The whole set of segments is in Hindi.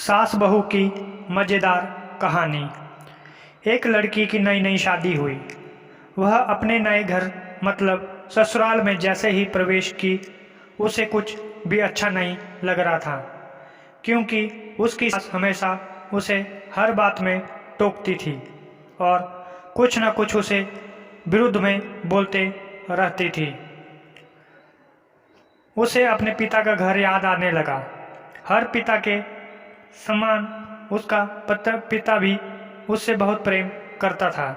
सास बहू की मज़ेदार कहानी। एक लड़की की नई नई शादी हुई। वह अपने नए घर मतलब ससुराल में जैसे ही प्रवेश की, उसे कुछ भी अच्छा नहीं लग रहा था, क्योंकि उसकी सास हमेशा उसे हर बात में टोकती थी और कुछ न कुछ उसे विरुद्ध में बोलते रहती थी। उसे अपने पिता का घर याद आने लगा। हर पिता के समान उसका पिता भी उससे बहुत प्रेम करता था।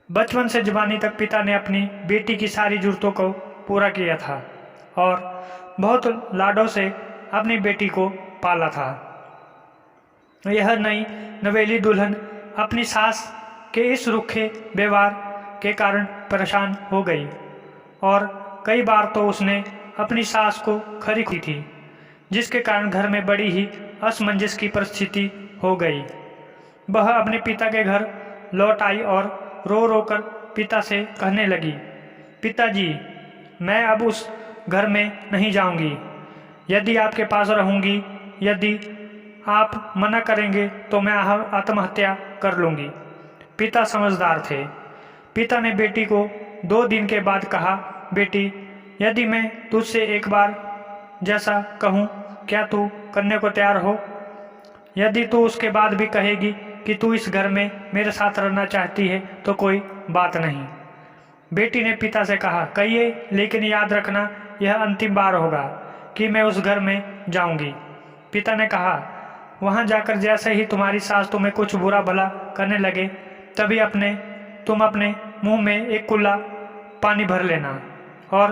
बचपन से जवानी तक पिता ने अपनी बेटी की सारी ज़रूरतों को पूरा किया था और बहुत लाडों से अपनी बेटी को पाला था। यह नई नवेली दुल्हन अपनी सास के इस रूखे व्यवहार के कारण परेशान हो गई और कई बार तो उसने अपनी सास को खरी की थी, जिसके कारण घर में बड़ी ही असमंजस की परिस्थिति हो गई। वह अपने पिता के घर लौट आई और रो रो कर पिता से कहने लगी, पिताजी, मैं अब उस घर में नहीं जाऊंगी। यदि आपके पास रहूंगी, यदि आप मना करेंगे तो मैं आत्महत्या कर लूँगी। पिता समझदार थे। पिता ने बेटी को 2 दिन के बाद कहा, बेटी, यदि मैं तुझसे एक बार जैसा कहूँ, क्या तू करने को तैयार हो? यदि तू उसके बाद भी कहेगी कि तू इस घर में मेरे साथ रहना चाहती है तो कोई बात नहीं। बेटी ने पिता से कहा, कहिए, लेकिन याद रखना यह अंतिम बार होगा कि मैं उस घर में जाऊंगी। पिता ने कहा, वहां जाकर जैसे ही तुम्हारी सास तुम्हें कुछ बुरा भला करने लगे, तभी तुम अपने मुंह में एक कुल्ला पानी भर लेना और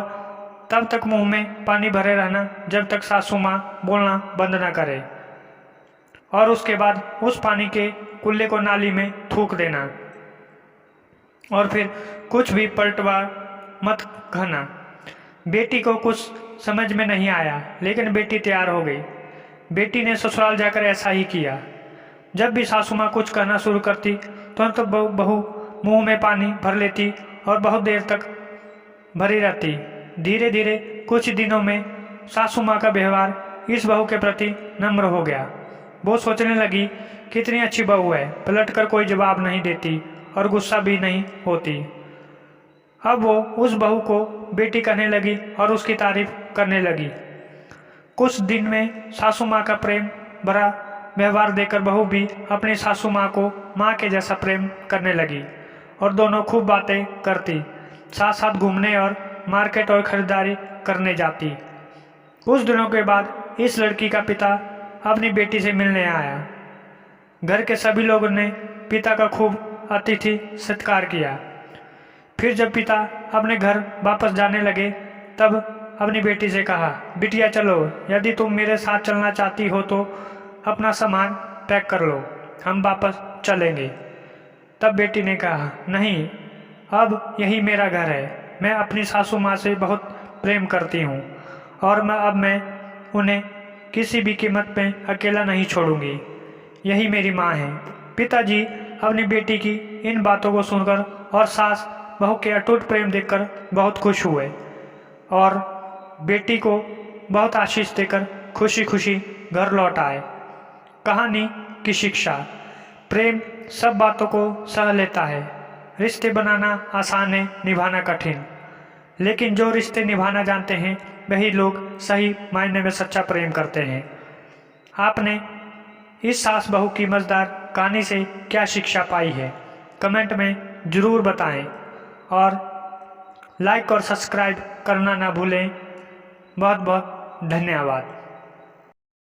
तब तक मुंह में पानी भरे रहना जब तक सासू माँ बोलना बंद न करे, और उसके बाद उस पानी के कुल्ले को नाली में थूक देना और फिर कुछ भी पलटवार मत कहना। बेटी को कुछ समझ में नहीं आया, लेकिन बेटी तैयार हो गई। बेटी ने ससुराल जाकर ऐसा ही किया। जब भी सासू माँ कुछ कहना शुरू करती तुरंत तो बहू मुंह में पानी भर लेती और बहुत देर तक भरी रहती। धीरे धीरे कुछ दिनों में सासू माँ का व्यवहार इस बहू के प्रति नम्र हो गया। वो सोचने लगी, कितनी अच्छी बहू है, पलटकर कोई जवाब नहीं देती और गुस्सा भी नहीं होती। अब वो उस बहू को बेटी कहने लगी और उसकी तारीफ करने लगी। कुछ दिन में सासू माँ का प्रेम भरा व्यवहार देकर बहू भी अपनी सासू माँ को माँ के जैसा प्रेम करने लगी और दोनों खूब बातें करती, साथ साथ घूमने और मार्केट और खरीदारी करने जाती। कुछ दिनों के बाद इस लड़की का पिता अपनी बेटी से मिलने आया। घर के सभी लोगों ने पिता का खूब अतिथि सत्कार किया। फिर जब पिता अपने घर वापस जाने लगे, तब अपनी बेटी से कहा, बिटिया चलो, यदि तुम मेरे साथ चलना चाहती हो तो अपना सामान पैक कर लो, हम वापस चलेंगे। तब बेटी ने कहा, नहीं, अब यही मेरा घर है। मैं अपनी सासू माँ से बहुत प्रेम करती हूँ और मैं उन्हें किसी भी कीमत पे अकेला नहीं छोड़ूंगी। यही मेरी माँ है। पिताजी अपनी बेटी की इन बातों को सुनकर और सास बहू के अटूट प्रेम देखकर बहुत खुश हुए और बेटी को बहुत आशीष देकर खुशी खुशी घर लौट आए। कहानी की शिक्षा। प्रेम सब बातों को सह लेता है। रिश्ते बनाना आसान है, निभाना कठिन। लेकिन जो रिश्ते निभाना जानते हैं वही लोग सही मायने में सच्चा प्रेम करते हैं। आपने इस सास बहू की मज़ेदार कहानी से क्या शिक्षा पाई है, कमेंट में ज़रूर बताएं और लाइक और सब्सक्राइब करना ना भूलें। बहुत बहुत धन्यवाद।